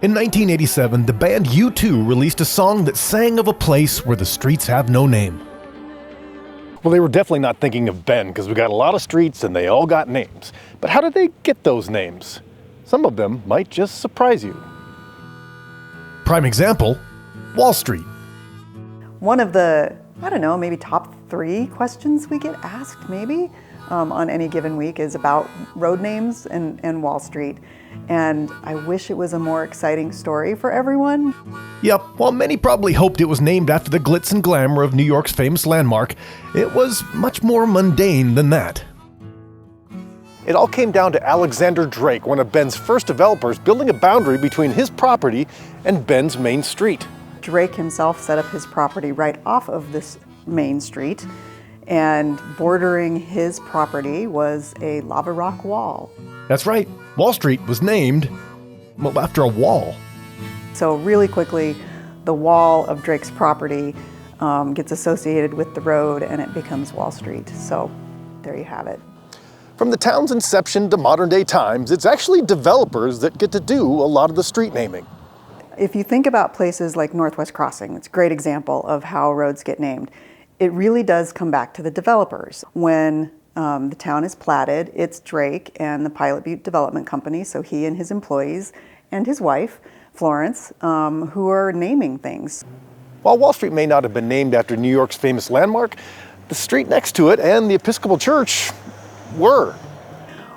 In 1987, the band U2 released a song that sang of a place where the streets have no name. Well, they were definitely not thinking of Ben, because we got a lot of streets and they all got names. But how did they get those names? Some of them might just surprise you. Prime example, Wall Street. One of the, maybe top 3 questions we get asked maybe on any given week is about road names and Wall Street. And I wish it was a more exciting story for everyone. Yep, while many probably hoped it was named after the glitz and glamour of New York's famous landmark, it was much more mundane than that. It all came down to Alexander Drake, one of Ben's first developers, building a boundary between his property and Ben's main street. Drake himself set up his property right off of this main street, and bordering his property was a lava rock wall. That's right, Wall Street was named, after a wall. So really quickly, the wall of Drake's property gets associated with the road and it becomes Wall Street. So there you have it. From the town's inception to modern day times, it's actually developers that get to do a lot of the street naming. If you think about places like Northwest Crossing, it's a great example of how roads get named. It really does come back to the developers. When the town is platted, it's Drake and the Pilot Butte Development Company, so he and his employees and his wife, Florence, who are naming things. While Wall Street may not have been named after New York's famous landmark, the street next to it and the Episcopal Church were.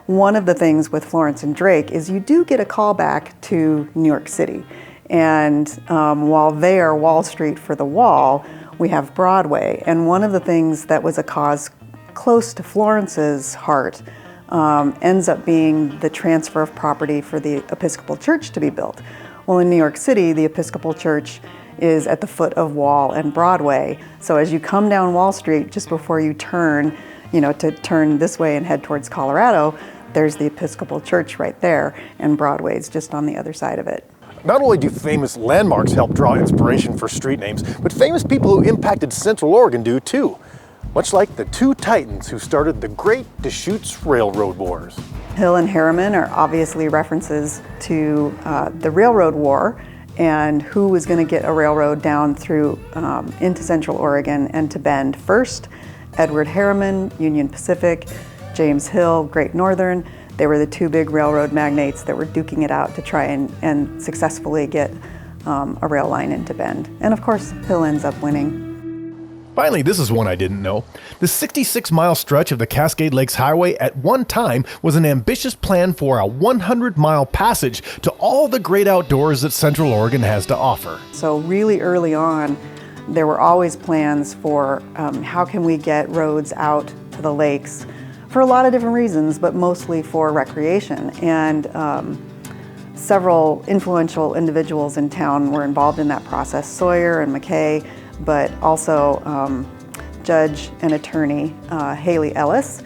One of the things with Florence and Drake is you do get a call back to New York City. And while they are Wall Street for the wall, we have Broadway. And one of the things that was a cause close to Florence's heart ends up being the transfer of property for the Episcopal Church to be built. Well, in New York City, the Episcopal Church is at the foot of Wall and Broadway. So as you come down Wall Street, just before you turn, to turn this way and head towards Colorado, there's the Episcopal Church right there, and Broadway's just on the other side of it. Not only do famous landmarks help draw inspiration for street names, but famous people who impacted Central Oregon do too. Much like the 2 titans who started the Great Deschutes Railroad Wars. Hill and Harriman are obviously references to the Railroad War and who was going to get a railroad down through into Central Oregon and to Bend first. Edward Harriman, Union Pacific, James Hill, Great Northern. They were the 2 big railroad magnates that were duking it out to try and successfully get a rail line into Bend. And of course, Hill ends up winning. Finally, this is one I didn't know. The 66-mile stretch of the Cascade Lakes Highway at one time was an ambitious plan for a 100-mile passage to all the great outdoors that Central Oregon has to offer. So really early on, there were always plans for how can we get roads out to the lakes for a lot of different reasons, but mostly for recreation. And several influential individuals in town were involved in that process, Sawyer and McKay, but also judge and attorney Haley Ellis.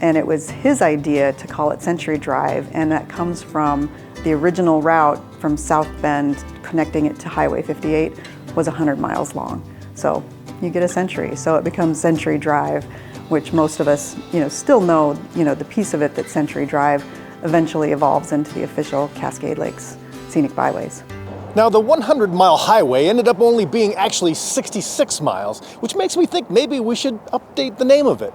And it was his idea to call it Century Drive, and that comes from the original route from South Bend, connecting it to Highway 58, was 100 miles long. So you get a century, so it becomes Century Drive, which most of us, still know, the piece of it that Century Drive eventually evolves into the official Cascade Lakes Scenic Byways. Now, the 100-mile highway ended up only being actually 66 miles, which makes me think maybe we should update the name of it.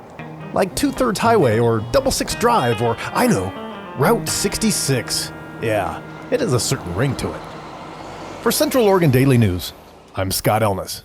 Like 2/3 Highway or 66 Drive or, I know, Route 66. Yeah, it has a certain ring to it. For Central Oregon Daily News, I'm Scott Elnes.